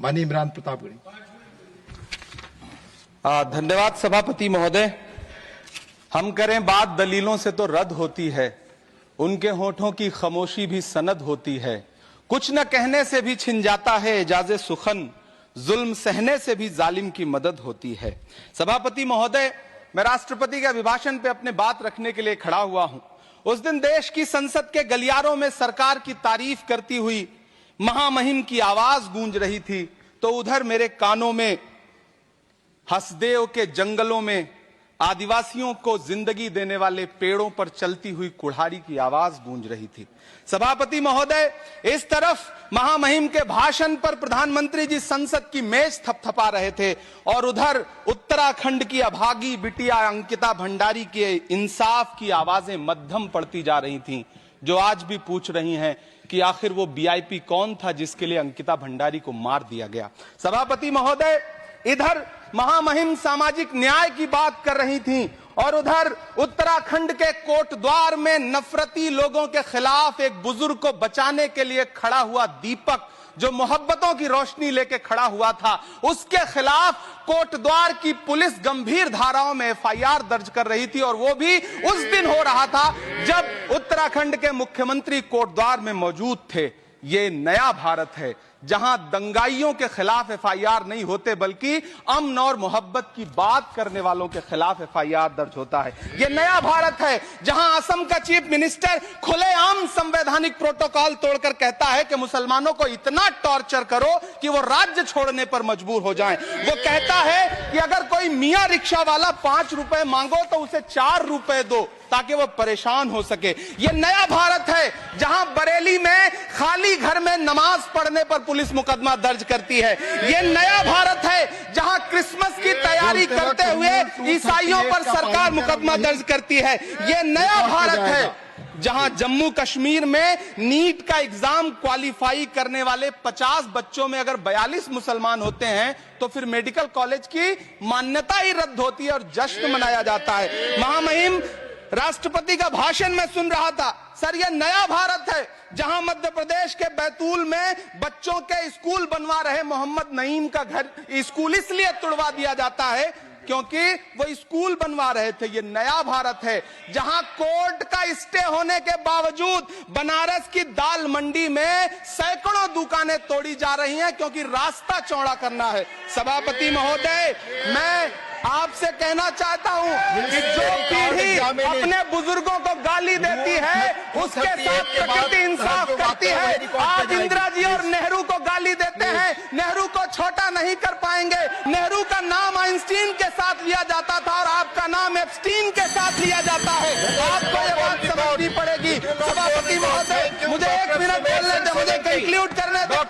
माननीय इमरान प्रतापगढ़ी। धन्यवाद सभापति महोदय। हम करें बात दलीलों से तो रद्द होती है, उनके होठों की खामोशी भी सनद होती है। कुछ न कहने से भी छिन जाता है एजाज़े सुखन, जुल्म सहने से भी जालिम की मदद होती है। सभापति महोदय, मैं राष्ट्रपति के अभिभाषण पे अपने बात रखने के लिए खड़ा हुआ हूं। उस दिन देश की संसद के गलियारों में सरकार की तारीफ करती हुई महामहिम की आवाज गूंज रही थी, तो उधर मेरे कानों में हसदेव के जंगलों में आदिवासियों को जिंदगी देने वाले पेड़ों पर चलती हुई कुल्हाड़ी की आवाज गूंज रही थी। सभापति महोदय, इस तरफ महामहिम के भाषण पर प्रधानमंत्री जी संसद की मेज थपथपा रहे थे और उधर उत्तराखंड की अभागी बिटिया अंकिता भंडारी के इंसाफ की आवाजें मध्यम पड़ती जा रही थीं, जो आज भी पूछ रही हैं कि आखिर वो वीआईपी कौन था जिसके लिए अंकिता भंडारी को मार दिया गया। सभापति महोदय, इधर महामहिम सामाजिक न्याय की बात कर रही थीं और उधर उत्तराखंड के कोटद्वार में नफरती लोगों के खिलाफ एक बुजुर्ग को बचाने के लिए खड़ा हुआ दीपक, जो मोहब्बतों की रोशनी लेके खड़ा हुआ था, उसके खिलाफ कोटद्वार की पुलिस गंभीर धाराओं में एफआईआर दर्ज कर रही थी। और वो भी उस दिन हो रहा था जब उत्तराखंड के मुख्यमंत्री कोटद्वार में मौजूद थे। ये नया भारत है जहां दंगाइयों के खिलाफ एफआईआर नहीं होते, बल्कि अमन और मोहब्बत की बात करने वालों के खिलाफ एफआईआर दर्ज होता है। ये नया भारत है जहां असम का चीफ मिनिस्टर खुलेआम संवैधानिक प्रोटोकॉल तोड़कर कहता है कि मुसलमानों को इतना टॉर्चर करो कि वो राज्य छोड़ने पर मजबूर हो जाएं। वो कहता है कि अगर कोई मियां रिक्शा वाला 5 रुपए मांगो तो उसे 4 रुपए दो ताकि वो परेशान हो सके। ये नया भारत है जहां बरेली में खाली घर में नमाज पढ़ने पर पुलिस मुकदमा दर्ज करती है। ये नया भारत है जहां क्रिसमस की तैयारी करते हुए ईसाइयों पर सरकार मुकदमा दर्ज करती है। ये नया भारत है जहां जम्मू कश्मीर में नीट का एग्जाम क्वालिफाई करने वाले 50 बच्चों में अगर 42 मुसलमान होते हैं तो फिर मेडिकल कॉलेज की मान्यता ही रद्द होती है और जश्न मनाया जाता है। महामहिम राष्ट्रपति का भाषण में सुन रहा था। सर, यह नया भारत है जहां मध्य प्रदेश के बैतूल में बच्चों के स्कूल बनवा रहे मोहम्मद नईम का घर स्कूल इसलिए तुड़वा दिया जाता है क्योंकि वो स्कूल बनवा रहे थे। ये नया भारत है जहां कोर्ट का स्टे होने के बावजूद बनारस की दाल मंडी में सैकड़ों दुकानें तोड़ी जा रही हैं क्योंकि रास्ता चौड़ा करना है। सभापति महोदय, मैं आपसे कहना चाहता हूं कि जो पीढ़ी अपने बुजुर्गों को गाली देती है उसके साथ प्रकृति इंसाफ करती है। आप इंदिरा जी और नेहरू को गाली देते हैं, नेहरू को छोटा नहीं कर पाएंगे। नेहरू का नाम आइंस्टीन के साथ लिया जाता था और आपका नाम एप्स्टीन के साथ लिया जाता है। आपको ये बात समझनी पड़ेगी। सभापति महोदय, मुझे 1 मिनट बोलने दे, मुझे कंक्लूड करने दो।